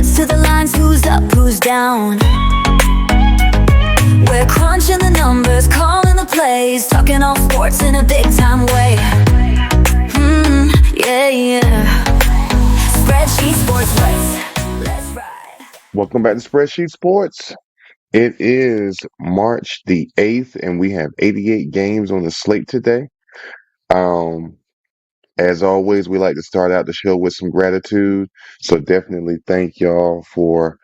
Sports to the lines, who's up, who's down. We're crunching the numbers, calling the plays, talking all sports in a big time way. Yeah, yeah. Spreadsheet Sports, let's ride. Welcome back to Spreadsheet Sports. It is March the 8th, and we have 88 games on the slate today. Um, as always, we like to start out the show with some gratitude. So definitely thank y'all for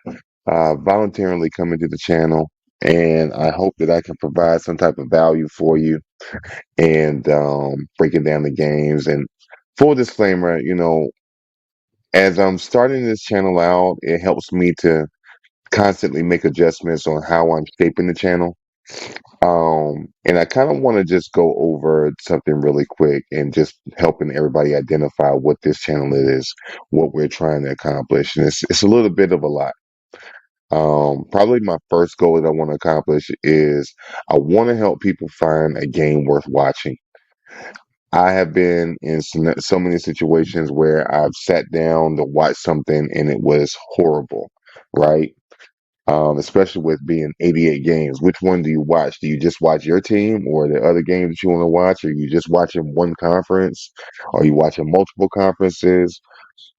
voluntarily coming to the channel. And I hope that I can provide some type of value for you and breaking down the games. And full disclaimer, as I'm starting this channel out, it helps me to constantly make adjustments on how I'm shaping the channel. And I kind of want to just go over something really quick and just helping everybody identify what this channel is, what we're trying to accomplish. And it's a little bit of a lot. Probably my first goal that I want to accomplish is I want to help people find a game worth watching. I have been in so many situations where I've sat down to watch something and it was horrible, right? Especially with being 88 games. Which one do you watch? Do you just watch your team or the other games that you want to watch? Are you just watching one conference? Are you watching multiple conferences?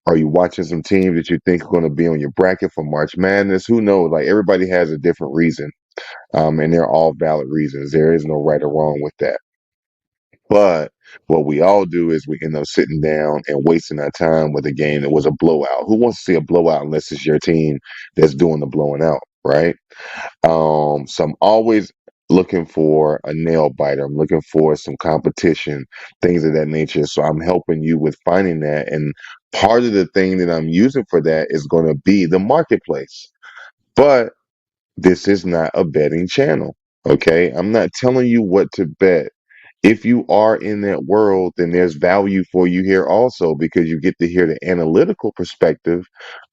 Are you watching some teams that you think are going to be on your bracket for March Madness? Who knows? Like everybody has a different reason, and they're all valid reasons. There is no right or wrong with that. But what we all do is we end up sitting down and wasting our time with a game that was a blowout. Who wants to see a blowout unless it's your team that's doing the blowing out, right? So I'm always looking for a nail biter. I'm looking for some competition, things of that nature. So I'm helping you with finding that. And part of the thing that I'm using for that is going to be the marketplace. But this is not a betting channel. Okay. I'm not telling you what to bet. If you are in that world, then there's value for you here also because you get to hear the analytical perspective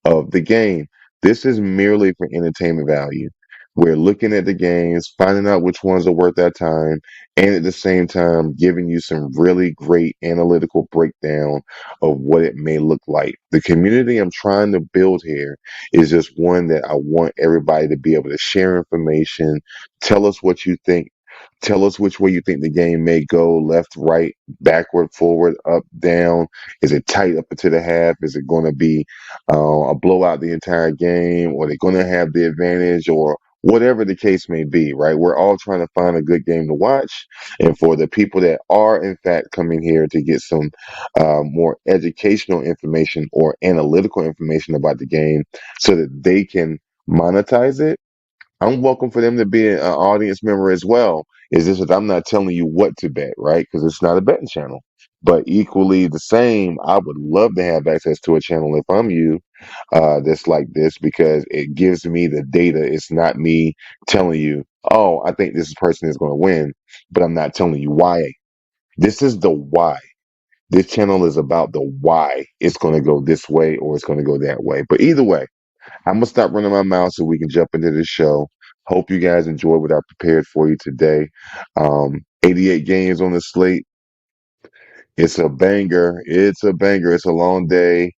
of the game. This is merely for entertainment value. We're looking at the games, finding out which ones are worth our time, and at the same time, giving you some really great analytical breakdown of what it may look like. The community I'm trying to build here is just one that I want everybody to be able to share information, tell us what you think. Tell us which way you think the game may go, left, right, backward, forward, up, down. Is it tight up into the half? Is it going to be a blowout the entire game? Or are they going to have the advantage? Or whatever the case may be, right? We're all trying to find a good game to watch. And for the people that are, in fact, coming here to get some more educational information or analytical information about the game so that they can monetize it, I'm welcome for them to be an audience member as well. Is this that I'm not telling you what to bet, right? Because it's not a betting channel. But equally the same, I would love to have access to a channel if I'm you that's like this because it gives me the data. It's not me telling you, oh, I think this person is going to win, but I'm not telling you why. This is the why. This channel is about the why it's going to go this way or it's going to go that way. But either way, I'm gonna stop running my mouth so we can jump into the show. Hope you guys enjoy what I prepared for you today. 88 games on the slate. It's a banger. It's a banger. It's a long day.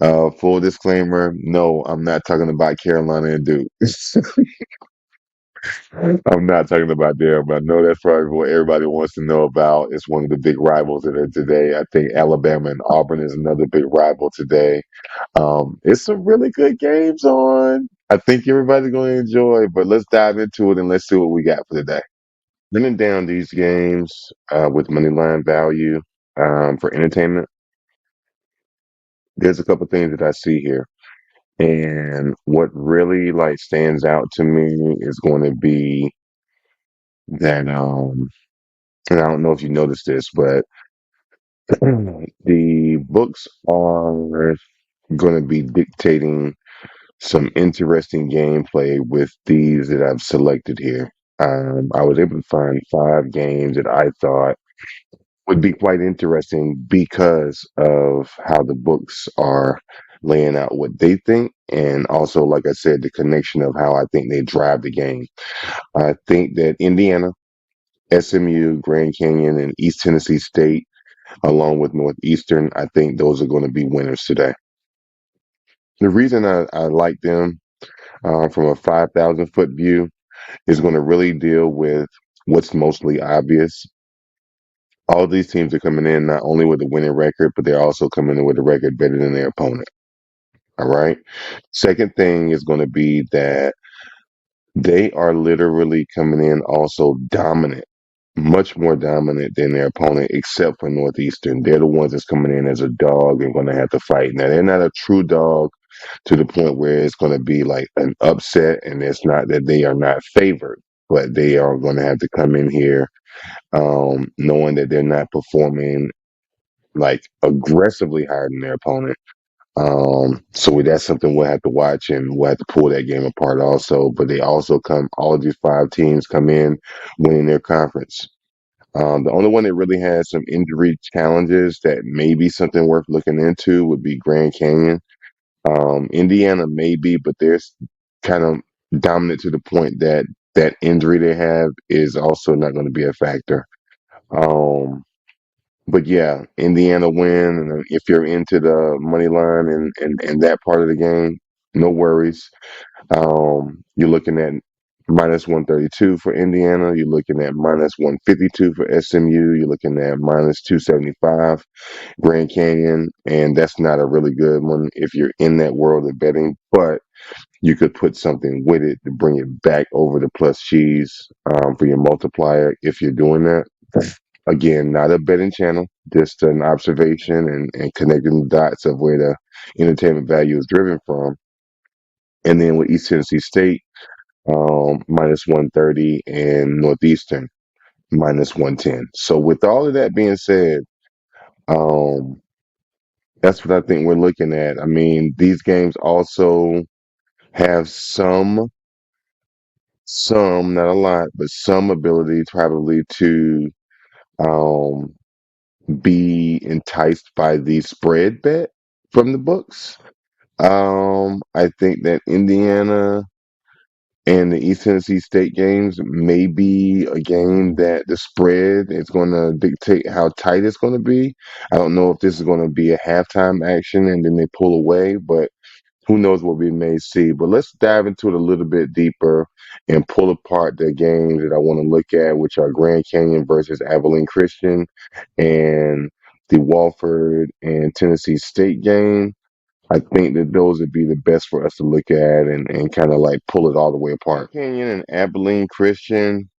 Full disclaimer: no, I'm not talking about Carolina and Duke. I'm not talking about them, but I know that's probably what everybody wants to know about. It's one of the big rivals that are today. I think Alabama and Auburn is another big rival today. It's some really good games on. I think everybody's going to enjoy, but let's dive into it and let's see what we got for today. Running down these games with money line value for entertainment, there's a couple things that I see here. And what really like stands out to me is going to be that and I don't know if you noticed this, but the books are going to be dictating some interesting gameplay with these that I've selected here. I was able to find 5 games that I thought would be quite interesting because of how the books are laying out what they think, and also, like I said, the connection of how I think they drive the game. I think that Indiana, SMU, Grand Canyon, and East Tennessee State, along with Northeastern, I think those are going to be winners today. The reason I like them from a 5,000 foot view is going to really deal with what's mostly obvious. All these teams are coming in not only with a winning record, but they're also coming in with a record better than their opponent. All right. Second thing is going to be that they are literally coming in also dominant, much more dominant than their opponent, except for Northeastern. They're the ones that's coming in as a dog and going to have to fight. Now, they're not a true dog to the point where it's going to be like an upset, and it's not that they are not favored, but they are going to have to come in here knowing that they're not performing like aggressively higher than their opponent. So that's something we'll have to watch, and we'll have to pull that game apart also. But they also come, all of these five teams come in winning their conference. The only one that really has some injury challenges that may be something worth looking into would be Grand Canyon. Indiana maybe, but they're kind of dominant to the point that that injury they have is also not going to be a factor. Um, but yeah, Indiana win, and if you're into the money line and that part of the game, no worries. You're looking at minus 132 for Indiana. You're looking at minus 152 for SMU. You're looking at minus 275 Grand Canyon, and that's not a really good one if you're in that world of betting. But you could put something with it to bring it back over the plus cheese for your multiplier if you're doing that. Again, not a betting channel, just an observation and connecting the dots of where the entertainment value is driven from. And then with East Tennessee State, minus 130, and Northeastern, minus 110. So with all of that being said, um, that's what I think we're looking at. I mean, these games also have some, not a lot, but some ability probably to um, be enticed by the spread bet from the books. I think that Indiana and the East Tennessee State games may be a game that the spread is going to dictate how tight it's going to be. I don't know if this is going to be a halftime action and then they pull away, but who knows what we may see. But let's dive into it a little bit deeper and pull apart the games that I want to look at, which are Grand Canyon versus Abilene Christian and the Walford and Tennessee State game. I think that those would be the best for us to look at and kind of like pull it all the way apart. Canyon and Abilene Christian,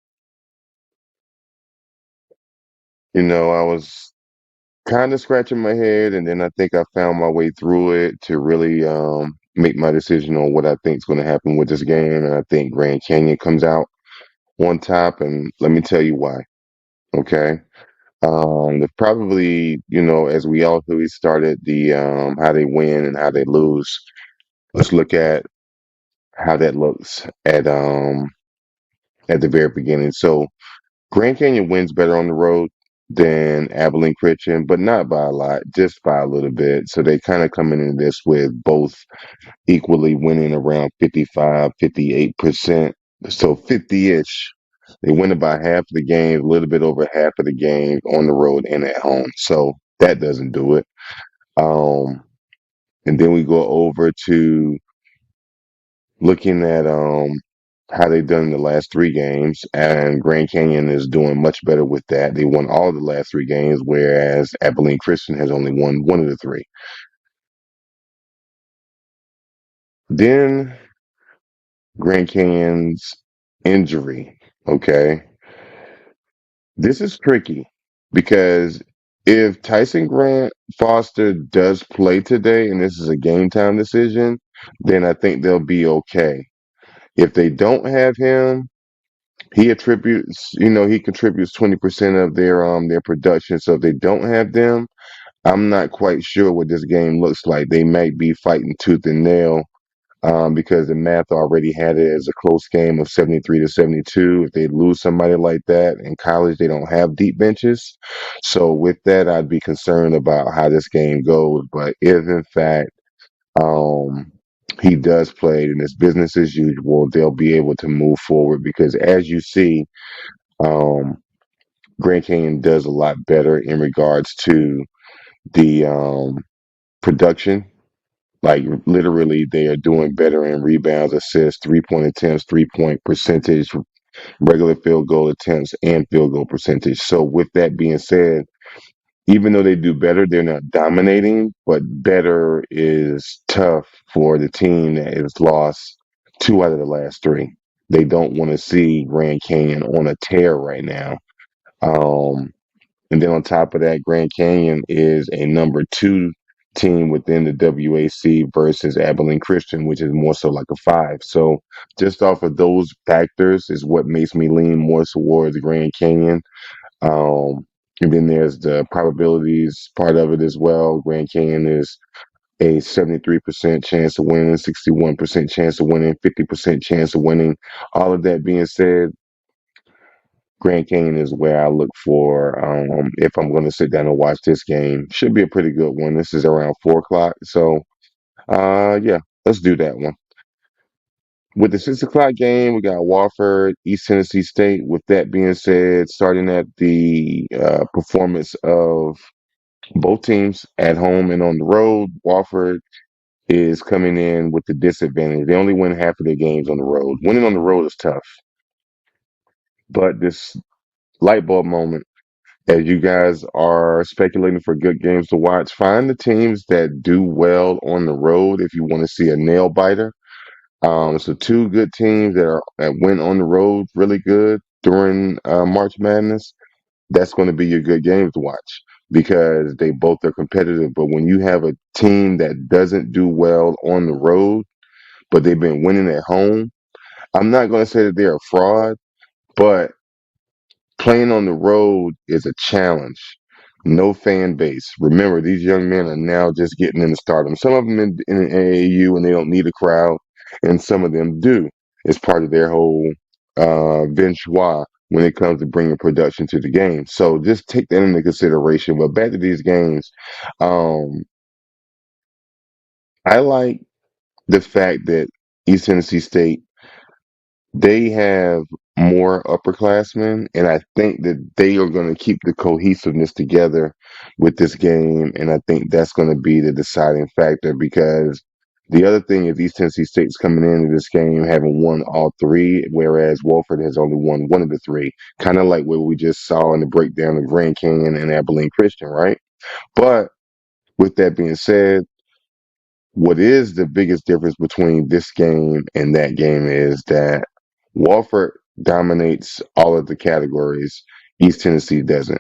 I was kind of scratching my head, and then I think I found my way through it to really make my decision on what I think is going to happen with this game. And I think Grand Canyon comes out on top, and let me tell you why. Okay. Probably, as we also started the how they win and how they lose. Let's look at how that looks at the very beginning. So Grand Canyon wins better on the road than Abilene Christian, but not by a lot, just by a little bit. So they kind of coming into this with both equally winning around 55, 58%. So 50-ish. They win about half of the game, a little bit over half of the game on the road and at home. So that doesn't do it. Um, and then we go over to looking at how they've done in the last three games, and Grand Canyon is doing much better with that. They won all the last three games, whereas Abilene Christian has only won one of the three. Then Grand Canyon's injury. Okay, this is tricky because if Tyson Grant Foster does play today, and this is a game time decision, then I think they'll be okay. If they don't have him, he contributes 20% of their production. So if they don't have them, I'm not quite sure what this game looks like. They might be fighting tooth and nail because the math already had it as a close game of 73 to 72. If they lose somebody like that in college, they don't have deep benches. So with that, I'd be concerned about how this game goes. But if in fact um, he does play and it's business as usual, they'll be able to move forward because as you see, um, Grand Canyon does a lot better in regards to the production. Like literally, they are doing better in rebounds, assists, 3-point attempts, 3-point percentage, regular field goal attempts, and field goal percentage. So, with that being said, even though they do better, they're not dominating, but better is tough for the team that has lost two out of the last three. They don't want to see Grand Canyon on a tear right now. Um, and then on top of that, Grand Canyon is a number two team within the WAC versus Abilene Christian, which is more so like a five. So just off of those factors is what makes me lean more towards Grand Canyon. Um, and then there's the probabilities part of it as well. Grand Canyon is a 73% chance of winning, 61% chance of winning, 50% chance of winning. All of that being said, Grand Canyon is where I look for if I'm going to sit down and watch this game. Should be a pretty good one. This is around 4 o'clock, so yeah, let's do that one. With the 6 o'clock game, we got Wofford, East Tennessee State. With that being said, starting at the performance of both teams at home and on the road, Wofford is coming in with the disadvantage. They only win half of their games on the road. Winning on the road is tough, but this light bulb moment, as you guys are speculating for good games to watch, find the teams that do well on the road if you want to see a nail biter. So two good teams that went on the road really good during March Madness. That's going to be your good games to watch because they both are competitive. But when you have a team that doesn't do well on the road, but they've been winning at home, I'm not going to say that they're a fraud, but playing on the road is a challenge. No fan base. Remember, these young men are now just getting into stardom. Some of them in AAU and they don't need a crowd, and some of them do. It's part of their whole venture when it comes to bringing production to the game. So just take that into consideration. But back to these games, um, I like the fact that East Tennessee State they have more upperclassmen, and I think that they are going to keep the cohesiveness together with this game, and I think that's going to be the deciding factor because the other thing is East Tennessee State's coming into this game having won all three, whereas Wolford has only won one of the three, kind of like what we just saw in the breakdown of Grand Canyon and Abilene Christian, right? But with that being said, what is the biggest difference between this game and that game is that Wofford dominates all of the categories. East Tennessee doesn't.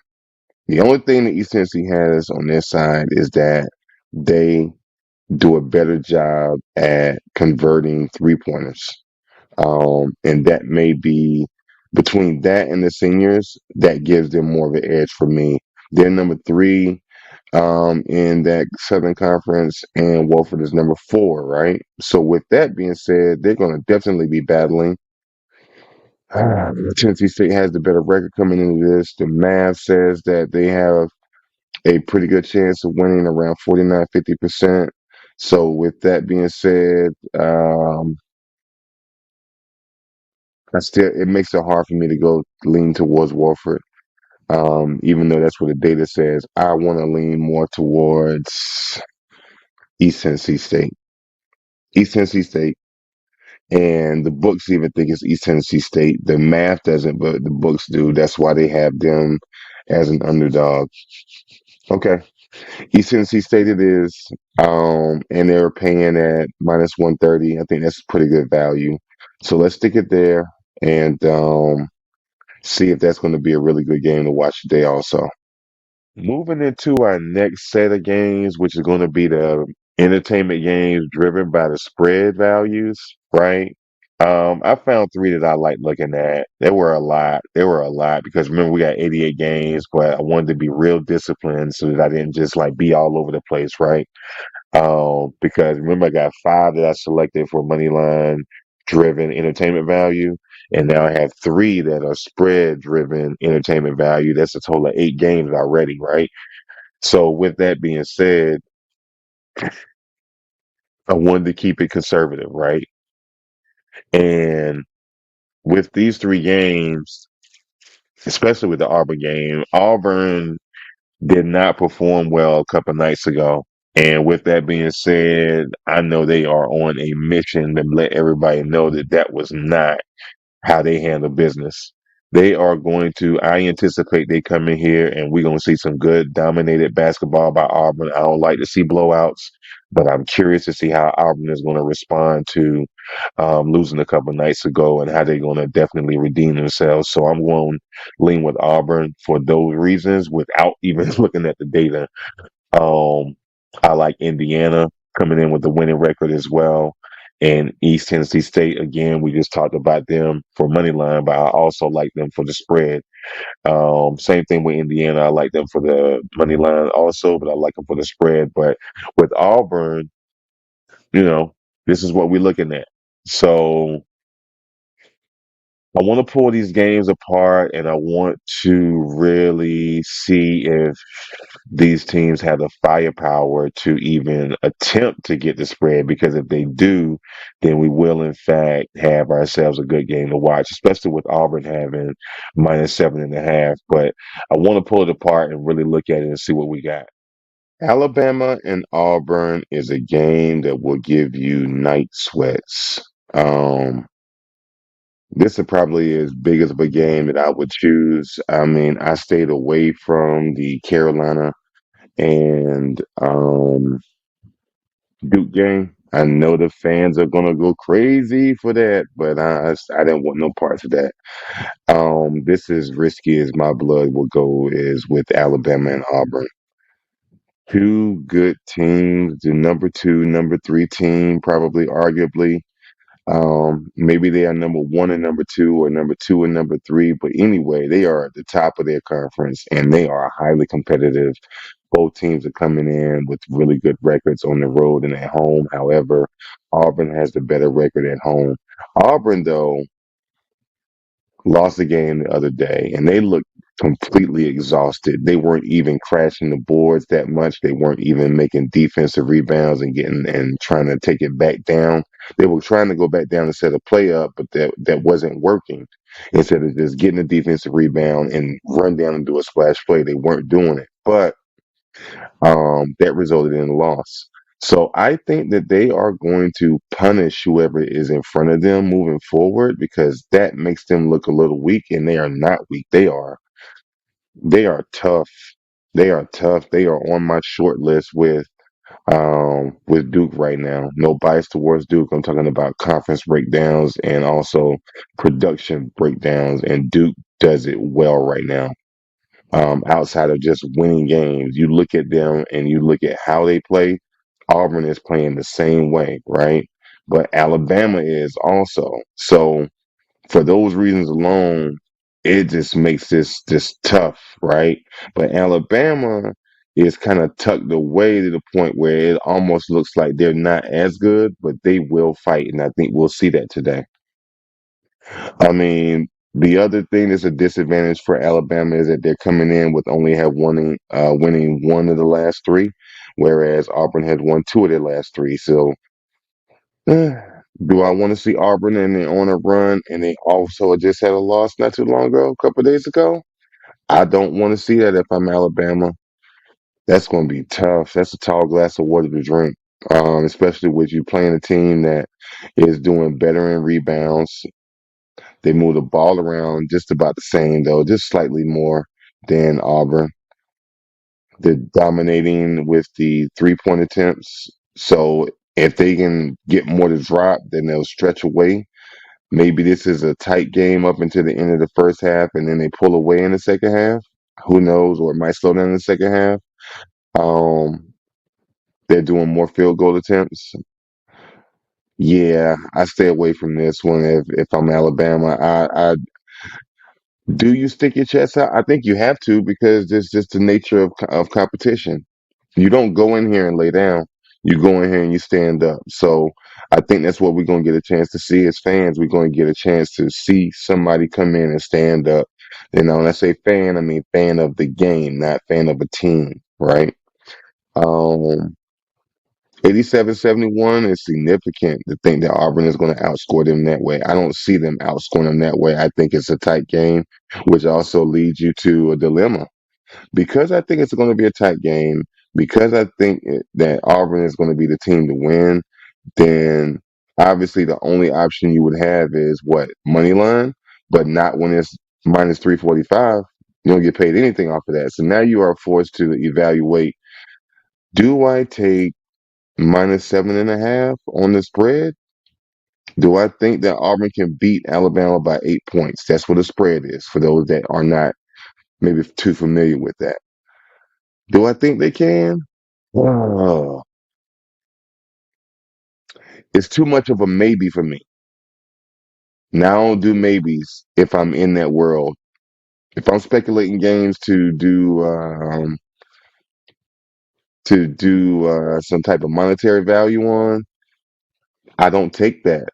The only thing that East Tennessee has on their side is that they do a better job at converting 3 pointers. And that may be between that and the seniors, that gives them more of an edge for me. They're number three in that Southern Conference, and Wofford is number four, right? So, with that being said, they're going to definitely be battling. Tennessee State has the better record coming into this. The math says that they have a pretty good chance of winning around 49-50%. So, with that being said, it makes it hard for me to go lean towards Wofford. Even though that's what the data says, I want to lean more towards East Tennessee State. East Tennessee State, and the books even think it's East Tennessee State. The math doesn't, but the books do. That's why they have them as an underdog. Okay, East Tennessee State it is, and they're paying at -130. I think that's pretty good value. So let's stick it there and see if that's going to be a really good game to watch today. Also, moving into our next set of games, which is going to be the entertainment games driven by the spread values, right? I found three that I like looking at. There were a lot. There were a lot because remember we got 88 games, but I wanted to be real disciplined so that I didn't just like be all over the place, right? Because remember I got five that I selected for money line driven entertainment value, and now I have three that are spread driven entertainment value. That's a total of 8 games already, right? So with that being said, I wanted to keep it conservative, right? And with these 3 games, especially with the Auburn game, Auburn did not perform well a couple nights ago. And with that being said, I know they are on a mission to let everybody know that that was not how they handle business. They are going to, I anticipate they come in here and we're going to see some good dominated basketball by Auburn. I don't like to see blowouts, but I'm curious to see how Auburn is going to respond to losing a couple nights ago and how they're going to definitely redeem themselves. So I'm going to lean with Auburn for those reasons without even looking at the data. Um, I like Indiana coming in with the winning record as well. And East Tennessee State, again, we just talked about them for money line, but I also like them for the spread. Same thing with Indiana. I like them for the money line also, but I like them for the spread. But with Auburn, you know, this is what we're looking at. So I want to pull these games apart and I want to really see if these teams have the firepower to even attempt to get the spread. Because if they do, then we will, in fact, have ourselves a good game to watch, especially with Auburn having -7.5. But I want to pull it apart and really look at it and see what we got. Alabama and Auburn is a game that will give you night sweats. This is probably as big as of a game that I would choose. I mean, I stayed away from the Carolina and Duke game. I know the fans are gonna go crazy for that, but I didn't want no parts of that. This is risky as my blood will go is with Alabama and Auburn. Two good teams, the number two, number three team, probably arguably. Maybe they are number one and number two, or number two and number three, but anyway, they are at the top of their conference and they are highly competitive. Both teams are coming in with really good records on the road and at home. However, Auburn has the better record at home. Auburn, though, lost the game the other day and they looked completely exhausted. They weren't even crashing the boards that much. They weren't even making defensive rebounds and getting and trying to take it back down. They were trying to go back down and set a play up, but that wasn't working. Instead of just getting a defensive rebound and run down and do a splash play, they weren't doing it. But that resulted in a loss. So I think that they are going to punish whoever is in front of them moving forward because that makes them look a little weak, and they are not weak. They are tough. They are tough. They are on my short list with Duke right now. No bias towards Duke. I'm talking about conference breakdowns and also production breakdowns, and Duke does it well right now. Outside of just winning games. You look at them and you look at how they play. Auburn is playing the same way, right? But Alabama is also. So for those reasons alone, it just makes this just tough, right? But Alabama is kind of tucked away to the point where it almost looks like they're not as good, but they will fight, and I think we'll see that today. I mean, the other thing that's a disadvantage for Alabama is that they're coming in with only have winning one of the last three, whereas Auburn has won two of their last three. So, eh, do I want to see Auburn and they're on a run and they also just had a loss not too long ago, a couple of days ago? I don't want to see that if I'm Alabama. That's going to be tough. That's a tall glass of water to drink, especially with you playing a team that is doing better in rebounds. They move the ball around just about the same, though, just slightly more than Auburn. They're dominating with the 3-point attempts. So if they can get more to drop, then they'll stretch away. Maybe this is a tight game up until the end of the first half, and then they pull away in the second half. Who knows? Or it might slow down in the second half. Um, they're doing more field goal attempts. Yeah, I stay away from this one if I'm Alabama. I Do you stick your chest out? I think you have to because it's just the nature of competition. You don't go in here and lay down. You go in here and you stand up. So I think that's what we're going to get a chance to see as fans. We're going to get a chance to see somebody come in and stand up. When I say fan, I mean fan of the game, not fan of a team, right? Um, 87-71 is significant to think that Auburn is going to outscore them that way. I don't see them outscoring them that way. I think it's a tight game, which also leads you to a dilemma. Because I think it's going to be a tight game, because I think that Auburn is going to be the team to win, then obviously the only option you would have is what, money line, but not when it's minus 345. You don't get paid anything off of that. So now you are forced to evaluate: do I take minus 7.5 on the spread? Do I think that Auburn can beat Alabama by 8 points? That's what the spread is for those that are not maybe too familiar with that. Do I think they can? Oh, it's too much of a maybe for me. Now I don't do maybes if I'm in that world. If I'm speculating games to do some type of monetary value on, I don't take that.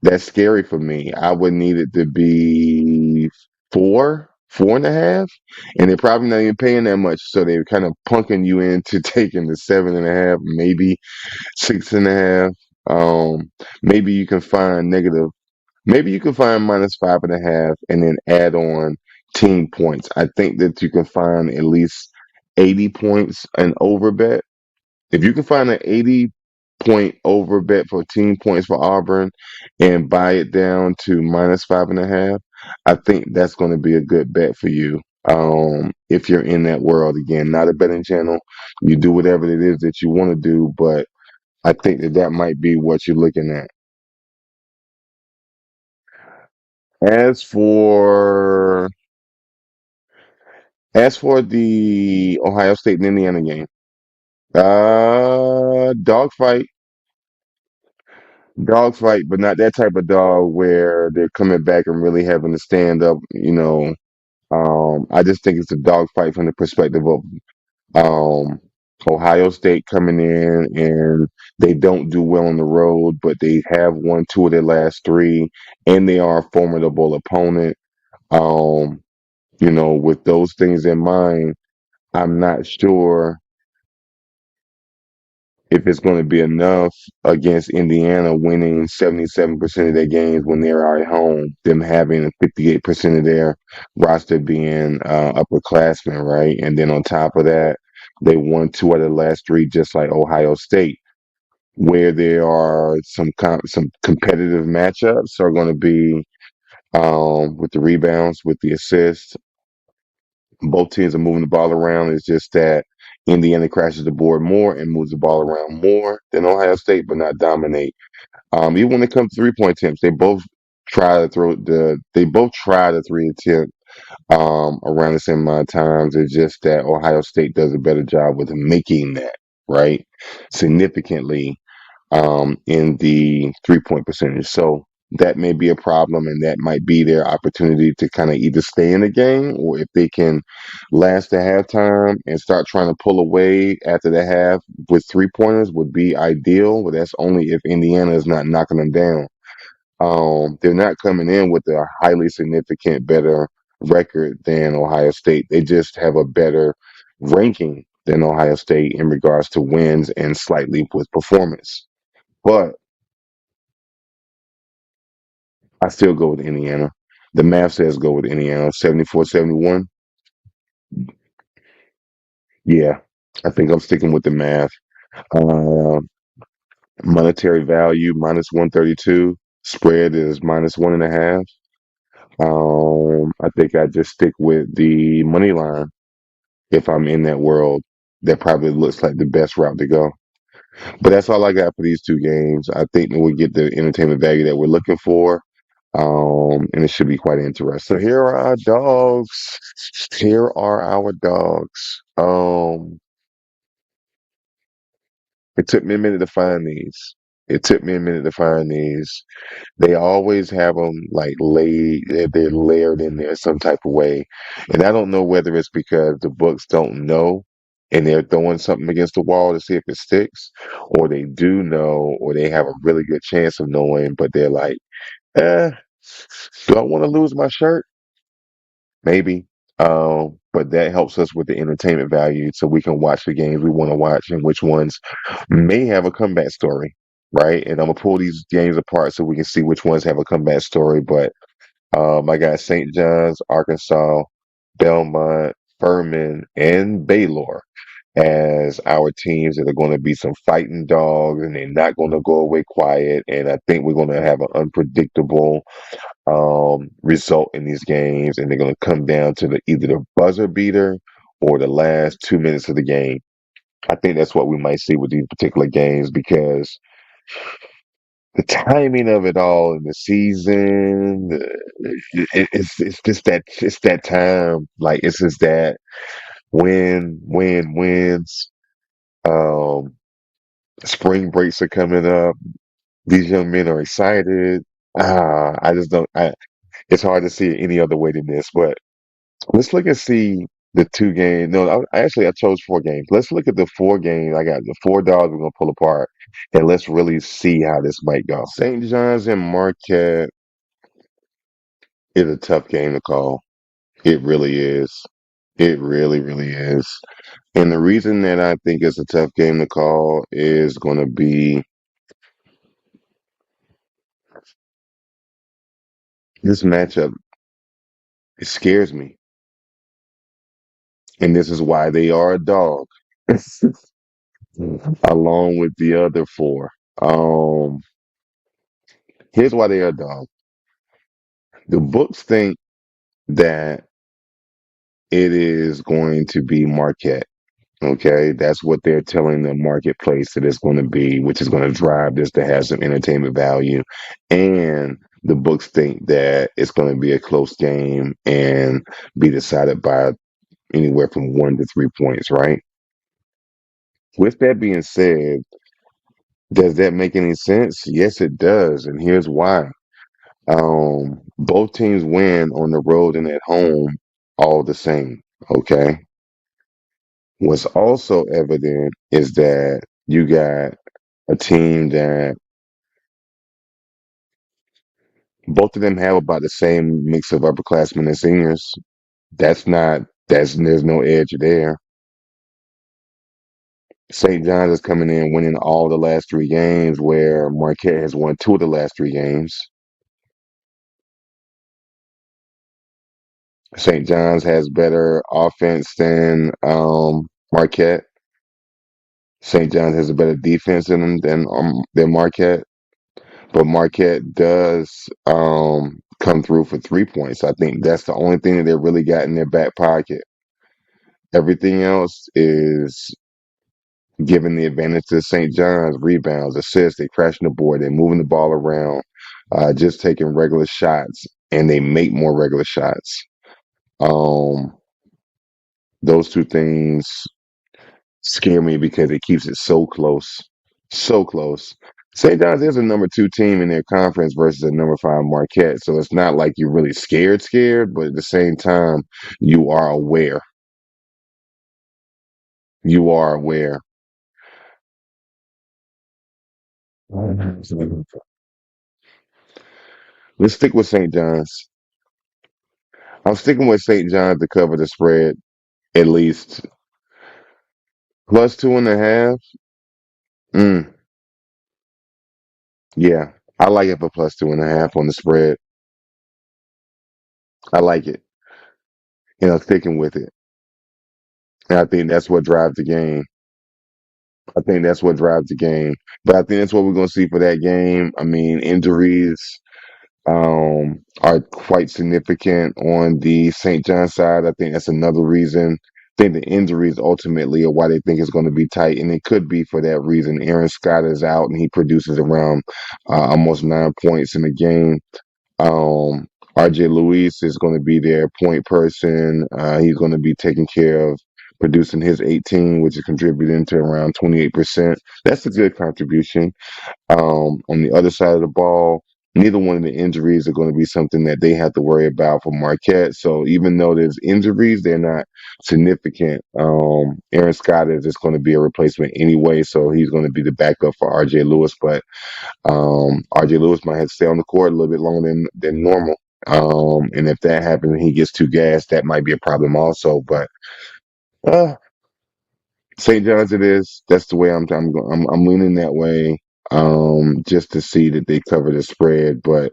That's scary for me. I would need it to be 4.5, and they're probably not even paying that much. So they're kind of punking you into taking the 7.5, maybe 6.5. Maybe you can find negative. Maybe you can find minus 5.5 and then add on team points. I think that you can find at least 80 points and over bet. If you can find an 80-point over bet for team points for Auburn and buy it down to minus 5.5, I think that's going to be a good bet for you. If you're in that world, again, not a betting channel, you do whatever it is that you want to do, but I think that that might be what you're looking at. As for as for the Ohio State and Indiana game, dogfight, dogfight, but not that type of dog where they're coming back and really having to stand up. I just think it's a dogfight from the perspective of um, Ohio State coming in and they don't do well on the road, but they have won two of their last three, and they are a formidable opponent. Um, with those things in mind, I'm not sure if it's going to be enough against Indiana winning 77% of their games when they're at home, them having 58% of their roster being upperclassmen, right? And then on top of that, they won two out of the last three, just like Ohio State. Where there are some competitive matchups are going to be with the rebounds, with the assists. Both teams are moving the ball around. It's just that Indiana crashes the board more and moves the ball around more than Ohio State, but not dominate. Even when it comes to 3 point attempts, they both try the three attempt around the same amount of times. It's just that Ohio State does a better job with making that, right? Significantly in the 3 point percentage. So that may be a problem, and that might be their opportunity to kind of either stay in the game, or if they can last the halftime and start trying to pull away after the half with 3 pointers would be ideal. But that's only if Indiana is not knocking them down. They're not coming in with a highly significant better record than Ohio State. They just have a better ranking than Ohio State in regards to wins and slightly with performance. But I still go with Indiana. The math says go with Indiana. 74-71. Yeah, I think I'm sticking with the math. Uh, Monetary value minus 132. Spread is minus 1.5. I think I just stick with the money line if I'm in that world. That probably looks like the best route to go. But that's all I got for these two games. I think that we get the entertainment value that we're looking for. And it should be quite interesting. So here are our dogs. Here are our dogs. It took me a minute to find these. It took me a minute to find these. They always have them like laid, they're layered in there some type of way. And I don't know whether it's because the books don't know and they're throwing something against the wall to see if it sticks, or they do know, or they have a really good chance of knowing, but they're like, eh, do I want to lose my shirt? Maybe. But that helps us with the entertainment value so we can watch the games we want to watch and which ones may have a comeback story, right? And I'm gonna pull these games apart so we can see which ones have a comeback story. But I got St. John's, Arkansas, Belmont, Furman, and Baylor. as our teams that are going to be some fighting dogs and they're not going to go away quiet. And I think we're going to have an unpredictable result in these games, and they're going to come down to either the buzzer beater or the last 2 minutes of the game. I think that's what we might see with these particular games because the timing of it all in the season, it's just that it's that time. Like it's just that wins. Um, Spring breaks are coming up. These young men are excited. I just don't. It's hard to see it any other way than this. But let's look and see the two games. No, I chose 4 games. Let's look at the 4 games. I got the 4 dogs we're gonna pull apart, and let's really see how this might go. St. John's and Marquette is a tough game to call. It really is. It really, really is. And the reason that I think it's a tough game to call is going to be this matchup. It scares me, and this is why they are a dog, along with the other 4. Um, Here's why they are a dog. The books think that it is going to be Marquette. Okay, that's what they're telling the marketplace that it's going to be, which is going to drive this to have some entertainment value. And the books think that it's going to be a close game and be decided by anywhere from 1 to 3 points, right? With that being said, does that make any sense? Yes, it does. And here's why. Both teams win on the road and at home all the same. Okay. What's also evident is that you got a team that both of them have about the same mix of upperclassmen and seniors. There's no edge there. St. John's is coming in winning all the last 3 games, where Marquette has won 2 of the last 3 games. St. John's has better offense than Marquette. St. John's has a better defense than Marquette. But Marquette does come through for 3 points. I think that's the only thing that they really got in their back pocket. Everything else is giving the advantage to St. John's. Rebounds, assists, they crashing the board, they're moving the ball around, just taking regular shots, and they make more regular shots. Um, those 2 things scare me because it keeps it so close, so close. St. John's is a number 2 team in their conference versus a number 5 Marquette, so it's not like you're really scared, but at the same time, you are aware. You are aware. Let's stick with St. John's. I'm sticking with St. John's to cover the spread at least plus 2.5. Mm, yeah, I like it for plus 2.5 on the spread. I like it, and I'm sticking with it. And I think that's what drives the game. I think that's what drives the game. But I think that's what we're going to see for that game. I mean, injuries are quite significant on the St. John side. I think that's another reason. I think the injuries ultimately are why they think it's going to be tight, and it could be for that reason. Aaron Scott is out, and he produces around almost 9 points in the game. Um, RJ Luis is going to be their point person. He's going to be taking care of producing his 18, which is contributing to around 28%. That's a good contribution. On the other side of the ball, neither one of the injuries are going to be something that they have to worry about for Marquette. So even though there's injuries, they're not significant. Aaron Scott is just going to be a replacement anyway, so he's going to be the backup for RJ Lewis. But RJ Lewis might have to stay on the court a little bit longer than normal. And if that happens and he gets too gassed, that might be a problem also. But uh, St. John's, it is. That's the way I'm leaning that way. Just to see that they cover the spread, but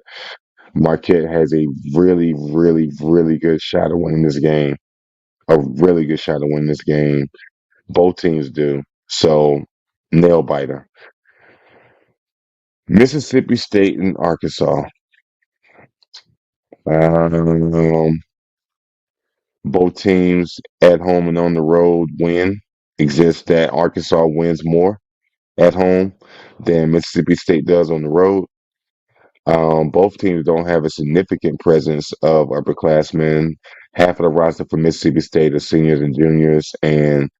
Marquette has a really, really, really good shot of winning this game. A really good shot of winning this game. Both teams do. So, nail biter. Mississippi State and Arkansas. Um, both teams at home and on the road win. Exists that Arkansas wins more at home than Mississippi State does on the road. Both teams don't have a significant presence of upperclassmen. Half of the roster for Mississippi State are seniors and juniors, and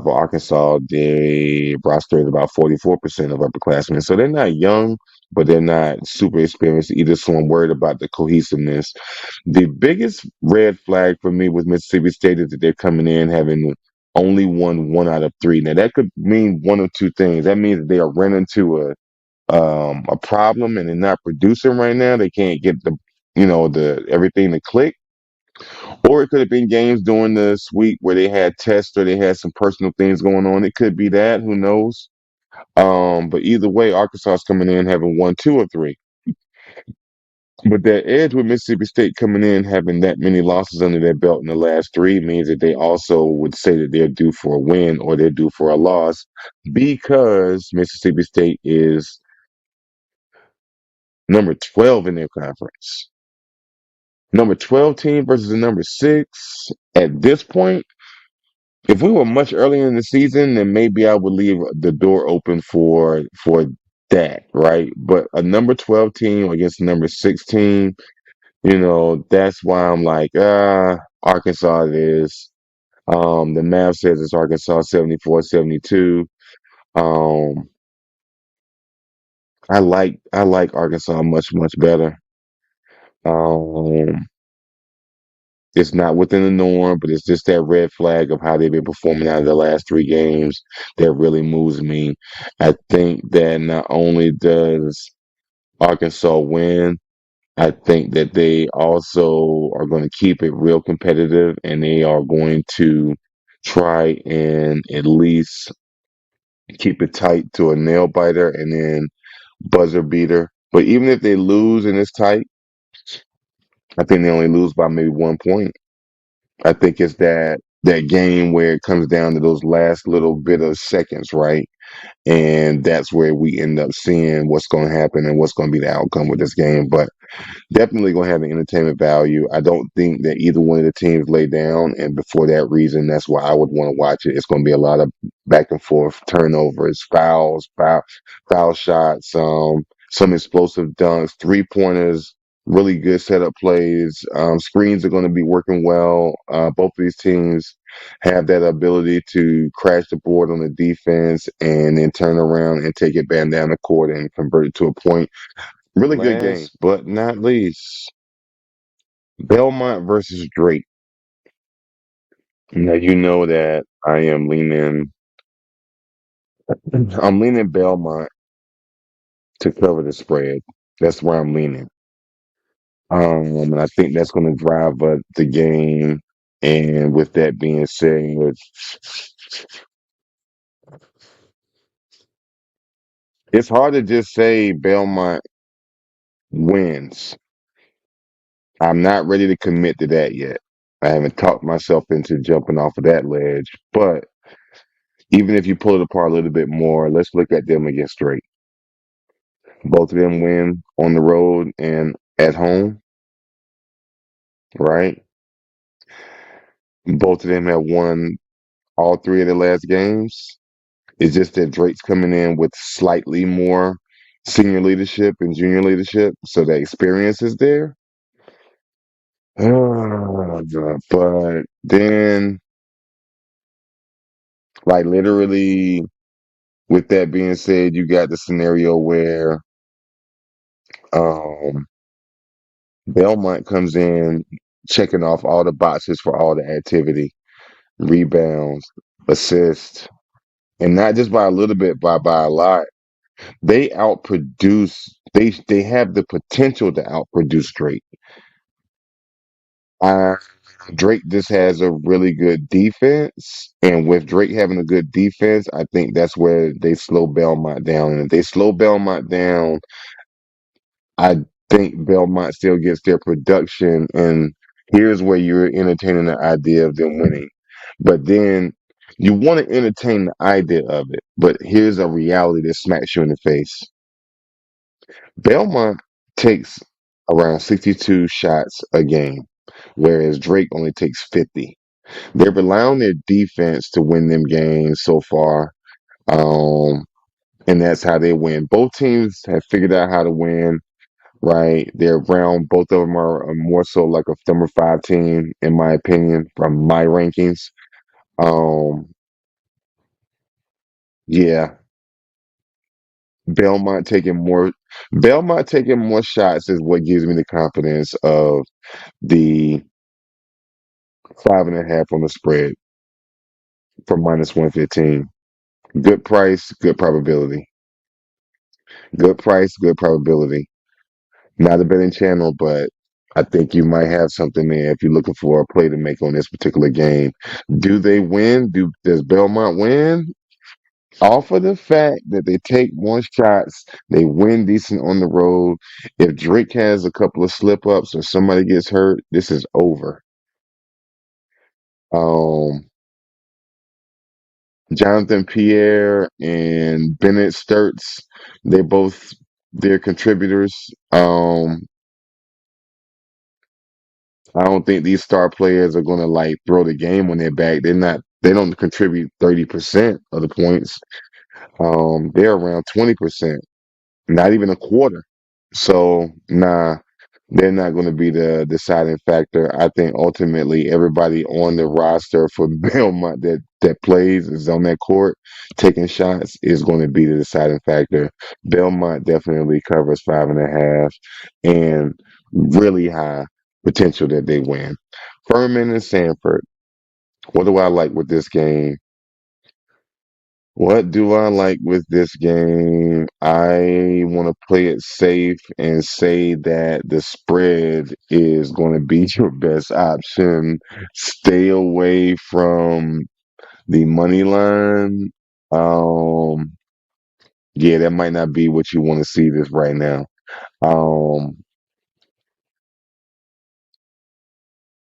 for Arkansas, the roster is about 44% of upperclassmen. So they're not young, but they're not super experienced either. So I'm worried about the cohesiveness. The biggest red flag for me with Mississippi State is that they're coming in having only won one out of three. Now that could mean one of two things. That means that they are running to a problem and they're not producing right now. They can't get the everything to click. Or it could have been games during this week where they had tests or they had some personal things going on. It could be that. Who knows? But either way, Arkansas is coming in having won two or three. But that edge with Mississippi State coming in having that many losses under their belt in the last three means that they also would say that they're due for a win or they're due for a loss because Mississippi State is number 12 in their conference. Number 12 team versus the number six. At this point, if we were much earlier in the season, then maybe I would leave the door open for that, right? But a number 12 team against a number 16, that's why I'm like, Arkansas it is. The math says it's Arkansas 74-72. Um, I like Arkansas much, much better. Um, It's not within the norm, but it's just that red flag of how they've been performing out of the last three games that really moves me. I think that not only does Arkansas win, I think that they also are going to keep it real competitive and they are going to try and at least keep it tight to a nail biter and then buzzer beater. But even if they lose and it's tight, I think they only lose by maybe 1 point. I think it's that game where it comes down to those last little bit of seconds, right? And that's where we end up seeing what's going to happen and what's going to be the outcome with this game. But definitely going to have an entertainment value. I don't think that either one of the teams lay down, and before that reason, that's why I would want to watch it. It's going to be a lot of back and forth, turnovers, fouls, foul shots, some explosive dunks, 3 pointers, really good setup plays. Screens are going to be working well. Both of these teams have that ability to crash the board on the defense and then turn around and take it back down the court and convert it to a point. Really good game, Last but not least, Belmont versus Drake. Now you know that I'm leaning Belmont to cover the spread. That's where I'm leaning. And I think that's going to drive the game. And with that being said, it's hard to just say Belmont wins. I'm not ready to commit to that yet. I haven't talked myself into jumping off of that ledge, but even if you pull it apart a little bit more, let's look at them against Drake. Both of them win on the road and at home, right? Both of them have won all three of their last games. It's just that Drake's coming in with slightly more senior leadership and junior leadership, so the experience is there. But then, like literally, with that being said, you got the scenario where um, Belmont comes in checking off all the boxes for all the activity, rebounds, assists, and not just by a little bit, by a lot. They outproduce. They have the potential to outproduce Drake. Uh, Drake just has a really good defense, and with Drake having a good defense, I think that's where they slow Belmont down. And if they slow Belmont down, I think Belmont still gets their production, and here's where you're entertaining the idea of them winning. But then You want to entertain the idea of it, but here's a reality that smacks you in the face. Belmont takes around 62 shots a game, whereas Drake only takes 50. They rely on their defense to win them games so far, um, and that's how they win. Both teams have figured out how to win, right? They're around, both of them are more so like a number five team, in my opinion, from my rankings. Um, yeah, Belmont taking more Belmont taking more shots is what gives me the confidence of the 5.5 on the spread for minus 115. Good price, good probability. Good price, good probability. Not a betting channel, but I think you might have something there if you're looking for a play to make on this particular game. Do they win? Does Belmont win? Off of the fact that they take more shots, they win decent on the road. If Drake has a couple of slip ups or somebody gets hurt, this is over. Um, Jonathan Pierre and Bennett Sturts, they both they're contributors. I don't think these star players are gonna like throw the game on their back. They don't contribute 30% of the points. They're around 20%, not even a quarter. So nah, they're not going to be the deciding factor. I think ultimately everybody on the roster for Belmont that plays is on that court taking shots is going to be the deciding factor. Belmont definitely covers 5.5 and really high potential that they win. Furman and Sanford. What do I like with this game? What do I like with this game? I want to play it safe and say that the spread is going to be your best option. Stay away from the money line. Um, yeah, that might not be what you want to see this right now. Um,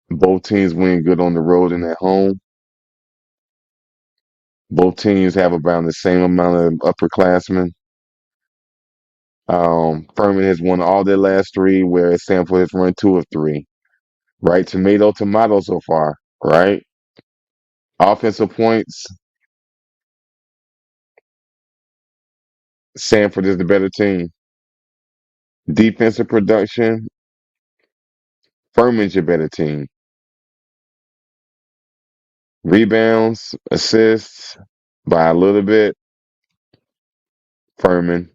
both teams win good on the road and at home. Both teams have about the same amount of upperclassmen. Furman has won all their last three, whereas Sanford has run two of three. Right? Tomato, tomato so far. Right? Offensive points, Sanford is the better team. Defensive production, Furman's your better team. Rebounds, assists, by a little bit, Furman.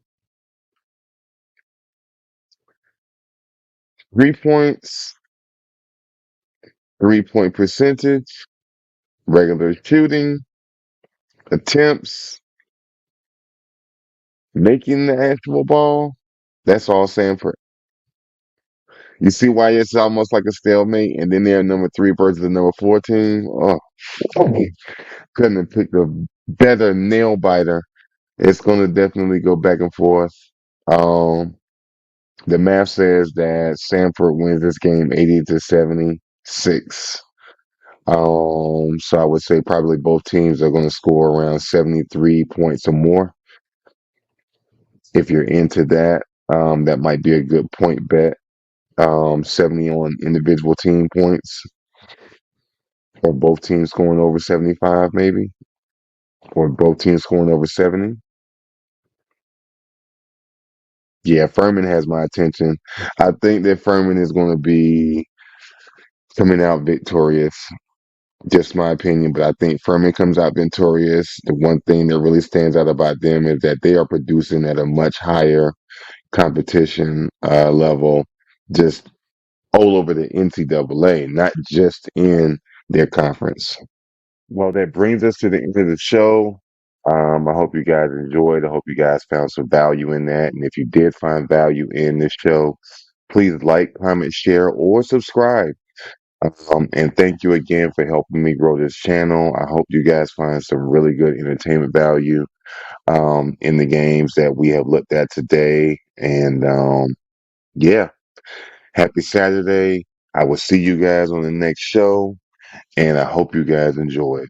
3 points, 3 point percentage, regular shooting, attempts, making the actual ball. That's all Sanford. You see why it's almost like a stalemate, and then they're number three versus the number four team. Oh, couldn't have picked a better nail biter. It's going to definitely go back and forth. Um, the math says that Sanford wins this game 80-76. So I would say probably both teams are going to score around 73 points or more. If you're into that, that might be a good point bet. 70 on individual team points, or both teams scoring over 75, maybe, or both teams scoring over 70. Yeah, Furman has my attention. I think that Furman is going to be coming out victorious. Just my opinion, but I think Furman comes out victorious. The one thing that really stands out about them is that they are producing at a much higher competition level, just all over the NCAA, not just in their conference. Well, that brings us to the end of the show. I hope you guys enjoyed. I hope you guys found some value in that. And if you did find value in this show, please like, comment, share, or subscribe. And thank you again for helping me grow this channel. I hope you guys find some really good entertainment value in the games that we have looked at today. And yeah, happy Saturday. I will see you guys on the next show, and I hope you guys enjoy it.